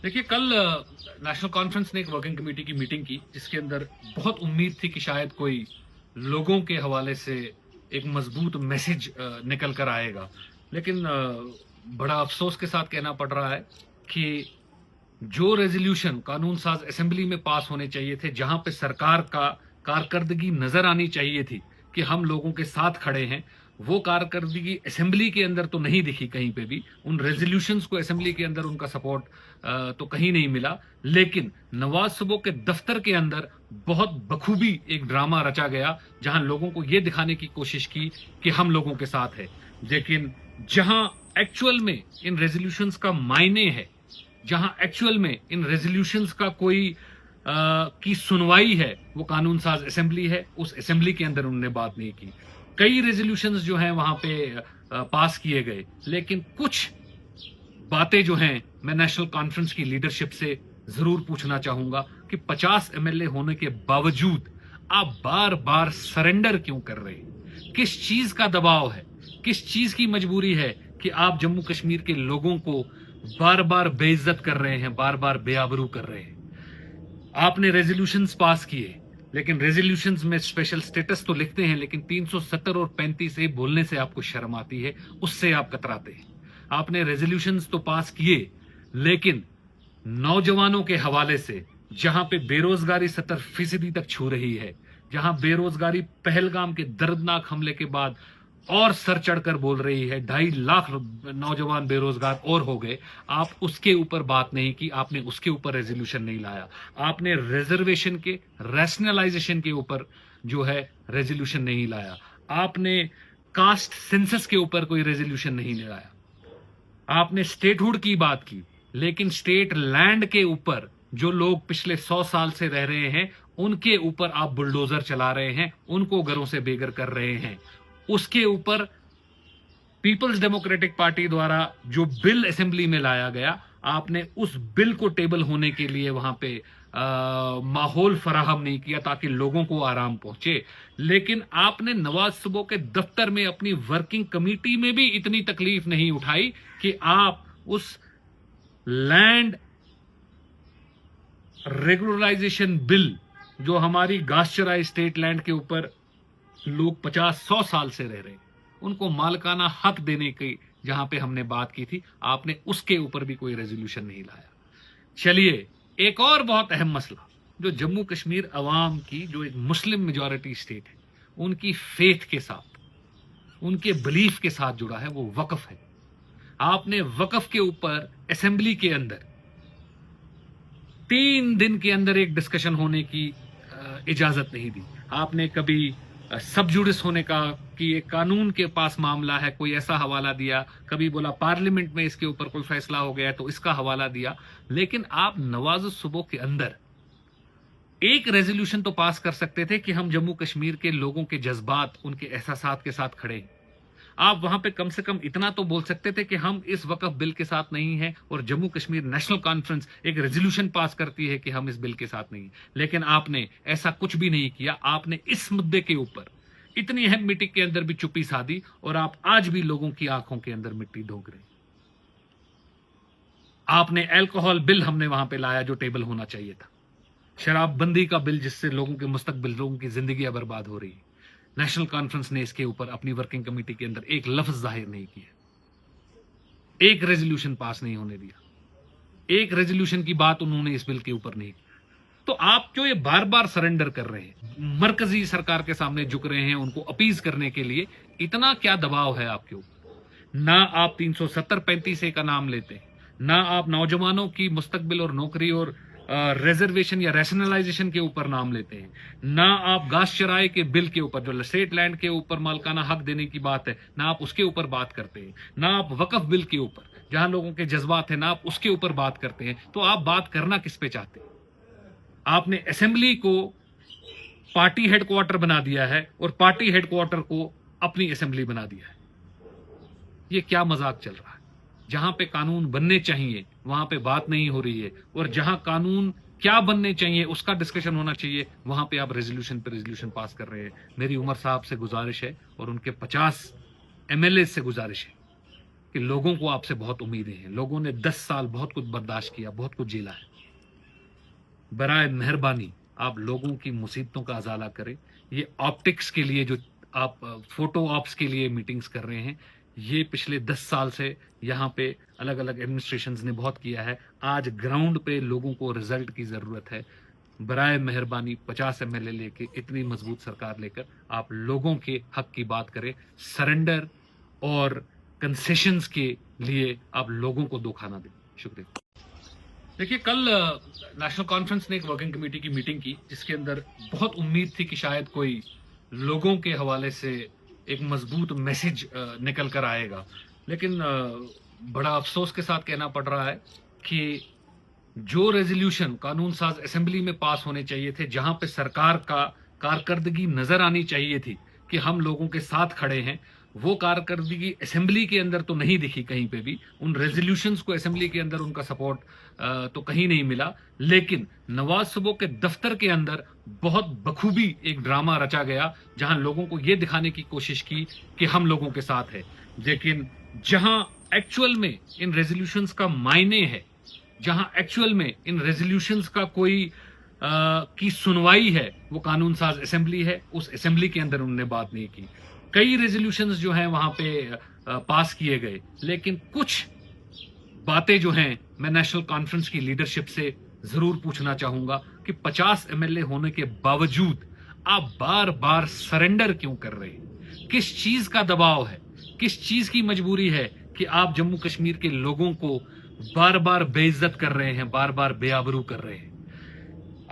देखिए, कल national conference ने एक वर्किंग कमेटी की मीटिंग की जिसके अंदर बहुत उम्मीद थी कि शायद कोई लोगों के हवाले से एक मजबूत मैसेज निकल कर आएगा। लेकिन बड़ा अफसोस के साथ कहना पड़ रहा है कि जो रेजोल्यूशन कानून साज असेंबली में पास होने चाहिए थे, जहां पे सरकार का कारकर्दगी नजर आनी चाहिए थी कि हम लोगों के साथ खड़े हैं, वो कारकर्दगी असेंबली के अंदर तो नहीं दिखी कहीं पे भी। उन रेजोल्यूशंस को असेंबली के अंदर उनका सपोर्ट तो कहीं नहीं मिला। लेकिन नवाज सुबो के दफ्तर के अंदर बहुत बखूबी एक ड्रामा रचा गया, जहां लोगों को ये दिखाने की कोशिश की कि हम लोगों के साथ है। लेकिन जहां एक्चुअल में इन रेजोल्यूशंस का मायने है, जहां एक्चुअल में इन रेजोल्यूशंस का कोई की सुनवाई है, वो कानून साज असेंबली है। उस असेंबली के अंदर उन्होंने बात नहीं की। कई रेजोल्यूशंस जो हैं वहां पे पास किए गए, लेकिन कुछ बातें जो हैं मैं नेशनल कॉन्फ्रेंस की लीडरशिप से जरूर पूछना चाहूंगा कि 50 एमएलए होने के बावजूद आप बार बार सरेंडर क्यों कर रहे हैं? किस चीज का दबाव है, किस चीज की मजबूरी है कि आप जम्मू कश्मीर के लोगों को बार बार बेइज्जत कर रहे हैं, बार बार बेआबरू कर रहे हैं? आपने रेजोल्यूशंस पास किए, लेकिन रेजोल्यूशंस में स्पेशल स्टेटस तो लिखते हैं, लेकिन 370 और 35 से बोलने से आपको शर्म आती है, उससे आप कतराते हैं। आपने रेजोल्यूशंस तो पास किए, लेकिन नौजवानों के हवाले से जहां पे बेरोजगारी 70% तक छू रही है, जहां बेरोजगारी पहलगाम के दर्दनाक हमले के बाद और सर चढ़कर बोल रही है, 2.5 लाख नौजवान बेरोजगार और हो गए, आप उसके ऊपर बात नहीं की। आपने उसके ऊपर रेजोल्यूशन नहीं लाया। आपने रिजर्वेशन के रैशनलाइजेशन के ऊपर जो है रेजोल्यूशन नहीं लाया। आपने कास्ट सेंसस के ऊपर कोई रेजोल्यूशन नहीं लाया। आपने स्टेटहुड की बात की, लेकिन स्टेट लैंड के ऊपर जो लोग पिछले 100 साल से रह रहे हैं, उनके ऊपर आप बुलडोजर चला रहे हैं, उनको घरों से बेघर कर रहे हैं। उसके ऊपर पीपल्स डेमोक्रेटिक पार्टी द्वारा जो बिल असेंबली में लाया गया, आपने उस बिल को टेबल होने के लिए वहां पे माहौल फराहम नहीं किया ताकि लोगों को आराम पहुंचे। लेकिन आपने नवाज सुबो के दफ्तर में अपनी वर्किंग कमेटी में भी इतनी तकलीफ नहीं उठाई कि आप उस लैंड रेगुलराइजेशन बिल, जो हमारी घासचराई स्टेट लैंड के ऊपर लोग 50-100 साल से रह रहे हैं, उनको मालकाना हक देने की जहां पे हमने बात की थी, आपने उसके ऊपर भी कोई रेजोल्यूशन नहीं लाया। चलिए, एक और बहुत अहम मसला जो जम्मू कश्मीर अवाम की, जो एक मुस्लिम मेजॉरिटी स्टेट है, उनकी फेथ के साथ, उनके बिलीफ के साथ जुड़ा है, वो वक्फ है। आपने वक्फ के ऊपर असेंबली के अंदर 3 दिन के अंदर एक डिस्कशन होने की इजाजत नहीं दी। आपने कभी सब जुडिस होने का कि एक कानून के पास मामला है, कोई ऐसा हवाला दिया, कभी बोला पार्लियामेंट में इसके ऊपर कोई फैसला हो गया तो इसका हवाला दिया। लेकिन आप नवाज सुबो के अंदर एक रेजोल्यूशन तो पास कर सकते थे कि हम जम्मू कश्मीर के लोगों के जज्बात, उनके एहसासात के साथ खड़े हैं। आप वहां पे कम से कम इतना तो बोल सकते थे कि हम इस वक्फ बिल के साथ नहीं हैं, और जम्मू कश्मीर नेशनल कॉन्फ्रेंस एक रेजोल्यूशन पास करती है कि हम इस बिल के साथ नहीं हैं। लेकिन आपने ऐसा कुछ भी नहीं किया। आपने इस मुद्दे के ऊपर इतनी अहम मीटिंग के अंदर भी चुप्पी साधी, और आप आज भी लोगों की आंखों के अंदर मिट्टी ढोक रहे हैं। आपने अल्कोहल बिल हमने वहां पे लाया जो टेबल होना चाहिए था, शराबबंदी का बिल जिससे लोगों के मुस्तकबिल, लोगों की जिंदगियां बर्बाद हो रही है। नेशनल कॉन्फ्रेंस ने इसके ऊपर अपनी वर्किंग कमेटी के अंदर एक लफ्ज जाहिर नहीं किया, एक रेजोल्यूशन पास नहीं होने दिया, एक रेजोल्यूशन की बात उन्होंने इस बिल के ऊपर नहीं की। तो आप जो ये बार बार सरेंडर कर रहे हैं, मरकजी सरकार के सामने झुक रहे हैं उनको अपीज करने के लिए, इतना क्या दबाव है आपके ऊपर? ना आप 370-35 का नाम लेते हैं, ना आप नौजवानों की मुस्तकबिल और नौकरी और रिजर्वेशन या रैशनलाइजेशन के ऊपर नाम लेते हैं, ना आप घास चराई के बिल के ऊपर, जो स्टेट लैंड के ऊपर मालकाना हक देने की बात है, ना आप उसके ऊपर बात करते हैं, ना आप वक्फ बिल के ऊपर जहां लोगों के जज्बात हैं, ना आप उसके ऊपर बात करते हैं। तो आप बात करना किस पे चाहते हैं? आपने असेंबली को पार्टी हेडक्वार्टर बना दिया है और पार्टी हेडक्वार्टर को अपनी असेंबली बना दिया है। ये क्या मजाक चल रहा है? जहां पे कानून बनने चाहिए वहां पे बात नहीं हो रही है, और जहां कानून क्या बनने चाहिए उसका डिस्कशन होना चाहिए, वहां पे आप रेजोल्यूशन पे रेजोल्यूशन पास कर रहे हैं। मेरी उमर साहब से गुजारिश है और उनके 50 एमएलए से गुजारिश है کہ لوگوں کو آپ سے بہت امیدیں ہیں. لوگوں نے 10 سال بہت کچھ برداشت کیا, بہت کچھ جھیلا ہے. برائے مہربانی آپ لوگوں کی مصیبتوں کا ازالہ کریں. یہ آپٹکس کے لیے جو آپ فوٹو آپس کے لیے میٹنگز کر رہے ہیں, یہ پچھلے 10 سال سے یہاں پہ الگ الگ ایڈمنسٹریشنز نے بہت کیا ہے. آج گراؤنڈ پہ لوگوں کو رزلٹ کی ضرورت ہے. برائے مہربانی 50 MLA لے کے, اتنی مضبوط سرکار لے کر آپ لوگوں کے حق کی بات کریں. سرنڈر اور کنسیشنز کے لیے آپ لوگوں کو دھوکہ نہ دیں. شکریہ. دیکھیے, کل نیشنل کانفرنس نے ایک ورکنگ کمیٹی کی میٹنگ کی جس کے اندر بہت امید تھی کہ شاید کوئی لوگوں کے حوالے سے ایک مضبوط میسج نکل کر آئے گا. لیکن بڑا افسوس کے ساتھ کہنا پڑ رہا ہے کہ جو ریزولوشن قانون ساز اسمبلی میں پاس ہونے چاہیے تھے, جہاں پہ سرکار کا کارکردگی نظر آنی چاہیے تھی کہ ہم لوگوں کے ساتھ کھڑے ہیں, وہ کارکردگی اسمبلی کے اندر تو نہیں دکھی کہیں پہ بھی. ان ریزولوشنز کو اسمبلی کے اندر ان کا سپورٹ تو کہیں نہیں ملا. لیکن نواز صبح کے دفتر کے اندر بہت بخوبی ایک ڈرامہ رچا گیا, جہاں لوگوں کو یہ دکھانے کی کوشش کی کہ ہم لوگوں کے ساتھ ہے. لیکن جہاں ایکچوئل میں ان ریزولوشنز کا معنی ہے, جہاں ایکچوئل میں ان ریزولوشنز کا کوئی کی سنوائی ہے, وہ قانون ساز اسمبلی ہے. اس اسمبلی کے اندر انہوں نے بات نہیں کی. کئی ریزولوشنز جو ہیں وہاں پہ پاس کیے گئے, لیکن کچھ باتیں جو ہیں میں نیشنل کانفرنس کی لیڈرشپ سے ضرور پوچھنا چاہوں گا کہ 50 MLA ہونے کے باوجود آپ بار بار سرنڈر کیوں کر رہے ہیں؟ کس چیز کا دباؤ ہے, کس چیز کی مجبوری ہے کہ آپ جموں کشمیر کے لوگوں کو بار بار بے عزت کر رہے ہیں, بار بار بے آبرو کر رہے ہیں؟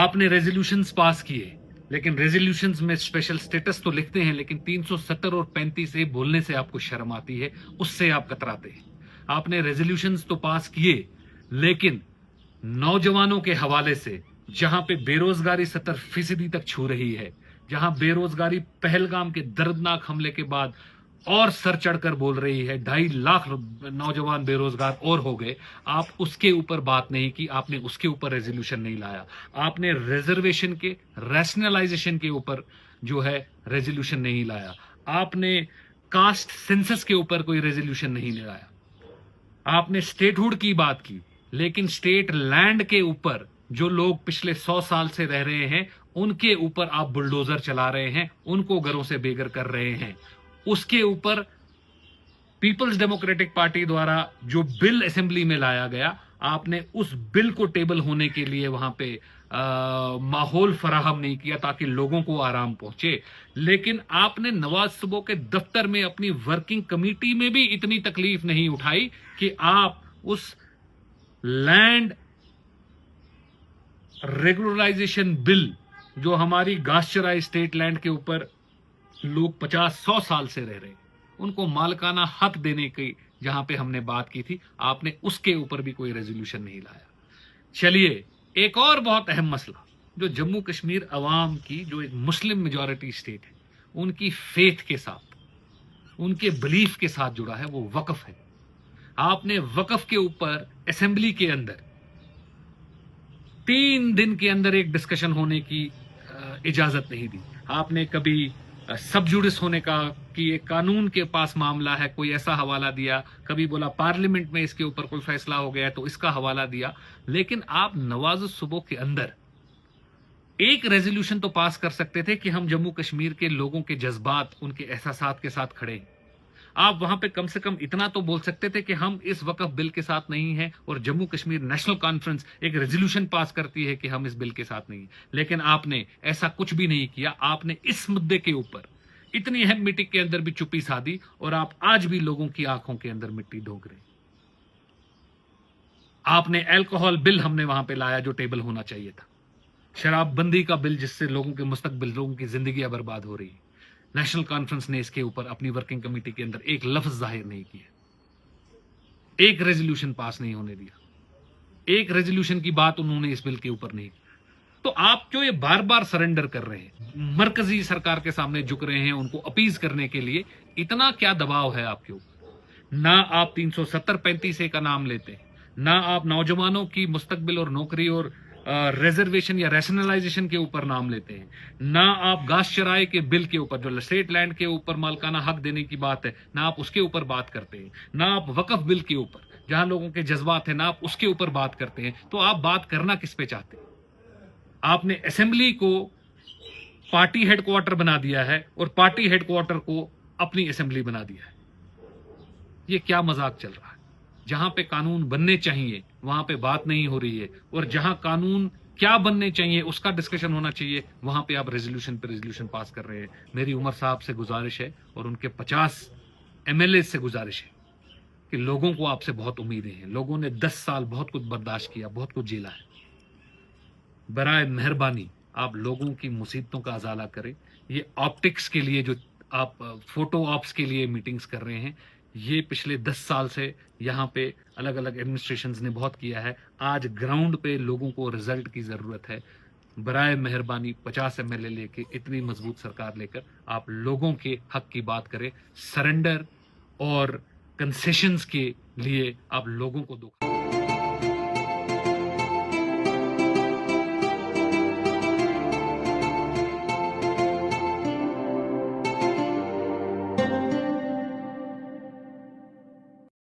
آپ نے ریزولوشنز پاس کیے, لیکن ریزولوشنز میں اسپیشل سٹیٹس تو لکھتے ہیں, لیکن 370 اور 35 سے بولنے سے آپ کو شرم آتی ہے, اس سے آپ کتراتے ہیں. آپ نے ریزولوشنز تو پاس کیے, لیکن نوجوانوں کے حوالے سے جہاں پہ بے روزگاری 70% تک چھو رہی ہے, جہاں بے روزگاری پہلگام کے دردناک حملے کے بعد اور سر چڑھ کر بول رہی ہے, 2.5 لاکھ نوجوان بے روزگار اور ہو گئے, آپ اس کے اوپر بات نہیں کی. آپ نے اس کے اوپر ریزولوشن نہیں لایا. آپ نے ریزرویشن کے ریشنلائزیشن کے اوپر جو ہے ریزولوشن نہیں لایا. آپ نے کاسٹ سینسس کے اوپر کوئی ریزولوشن نہیں لایا. آپ نے اسٹیٹ ہوڈ کی بات کی, لیکن اسٹیٹ لینڈ کے اوپر جو لوگ پچھلے 100 سال سے رہ رہے ہیں, ان کے اوپر آپ بلڈوزر چلا رہے ہیں, ان کو گھروں سے بے گھر کر رہے ہیں. اس کے اوپر پیپلز ڈیموکریٹک پارٹی دوارا جو بل اسمبلی میں لایا گیا, آپ نے اس بل کو ٹیبل ہونے کے لیے وہاں پہ ماحول فراہم نہیں کیا تاکہ لوگوں کو آرام پہنچے. لیکن آپ نے نواز صبح کے دفتر میں اپنی ورکنگ کمیٹی میں بھی اتنی تکلیف نہیں اٹھائی کہ آپ اس لینڈ ریگولرائزیشن بل جو ہماری گھاس چرائی اسٹیٹ لینڈ کے اوپر لوگ 50-100 سال سے رہ رہے ہیں, ان کو مالکانہ حق دینے کی جہاں پہ ہم نے بات کی تھی, آپ نے اس کے اوپر بھی کوئی ریزولوشن نہیں لایا. چلیے, ایک اور بہت اہم مسئلہ جو جموں کشمیر عوام کی, جو ایک مسلم میجورٹی اسٹیٹ ہے, ان کی فیتھ کے ساتھ, ان کے بلیف کے ساتھ جڑا ہے, وہ وقف ہے. آپ نے وقف کے اوپر اسمبلی کے اندر 3 دن کے اندر ایک ڈسکشن ہونے کی اجازت نہیں دی. آپ نے کبھی سب جوڈس ہونے کا کہ ایک قانون کے پاس معاملہ ہے, کوئی ایسا حوالہ دیا, کبھی بولا پارلیمنٹ میں اس کے اوپر کوئی فیصلہ ہو گیا تو اس کا حوالہ دیا. لیکن آپ نواز صبح کے اندر ایک ریزولوشن تو پاس کر سکتے تھے کہ ہم جموں کشمیر کے لوگوں کے جذبات, ان کے احساسات کے ساتھ کھڑے ہیں. آپ وہاں پہ کم سے کم اتنا تو بول سکتے تھے کہ ہم اس وقف بل کے ساتھ نہیں ہیں, اور جموں کشمیر نیشنل کانفرنس ایک ریزولوشن پاس کرتی ہے کہ ہم اس بل کے ساتھ نہیں ہیں. لیکن آپ نے ایسا کچھ بھی نہیں کیا. آپ نے اس مدعے کے اوپر اتنی اہم میٹنگ کے اندر بھی چپی سادھی, اور آپ آج بھی لوگوں کی آنکھوں کے اندر مٹی ڈھونک رہے ہیں. آپ نے الکوہول بل ہم نے وہاں پہ لایا جو ٹیبل ہونا چاہیے تھا, شراب بندی کا بل جس سے لوگوں کے مستقبل, لوگوں کی زندگیاں برباد ہو رہی ہیں. نیشنل کانفرنس نے اس کے اوپر اپنی ورکنگ کمیٹی کے اندر ایک لفظ ظاہر نہیں کیا, ایک ریزولوشن پاس نہیں ہونے دیا, ایک ریزولوشن کی بات انہوں نے اس بل کے اوپر نہیں کی. تو آپ جو یہ بار بار سرنڈر کر رہے ہیں, مرکزی سرکار کے سامنے جھک رہے ہیں ان کو اپیز کرنے کے لیے, اتنا کیا دباؤ ہے آپ کے اوپر؟ نہ آپ 370-35 کا نام لیتے, نہ آپ نوجوانوں کی مستقبل اور نوکری اور रिजर्वेशन या रैशनलाइजेशन के ऊपर नाम लेते हैं, ना आप घास चराई के बिल के ऊपर, जो स्टेट लैंड के ऊपर मालकाना हक देने की बात है, ना आप उसके ऊपर बात करते हैं, ना आप वक्फ बिल के ऊपर जहां लोगों के जज्बात हैं, ना आप उसके ऊपर बात करते हैं। तो आप बात करना किस पे चाहते हैं? आपने असेंबली को पार्टी हेडक्वार्टर बना दिया है और पार्टी हेडक्वार्टर को अपनी असेंबली बना दिया है। ये क्या मजाक चल रहा है? जहां पे कानून बनने चाहिए वहां पे बात नहीं हो रही है, और जहां कानून क्या बनने चाहिए उसका डिस्कशन होना चाहिए, वहां पे आप रेजोल्यूशन पे रेजोल्यूशन पास कर रहे हैं। मेरी उमर साहब से गुजारिश है और उनके 50 एमएलए से गुजारिश है कि लोगों को आपसे बहुत उम्मीदें हैं। लोगों ने 10 साल बहुत कुछ बर्दाश्त किया, बहुत कुछ झेला है। बराए मेहरबानी आप लोगों की मुसीबतों का अजाला करें। ये ऑप्टिक्स के लिए जो आप फोटो ऑप्स के लिए मीटिंग्स कर रहे हैं, ये पिछले 10 साल से यहाँ पे अलग अलग एडमिनिस्ट्रेशंस ने बहुत किया है। आज ग्राउंड पे लोगों को रिजल्ट की जरूरत है। बराए मेहरबानी 50 एमएलए लेके, इतनी मजबूत सरकार लेकर आप लोगों के हक की बात करें। सरेंडर और कंसेशंस के लिए आप लोगों को धोखा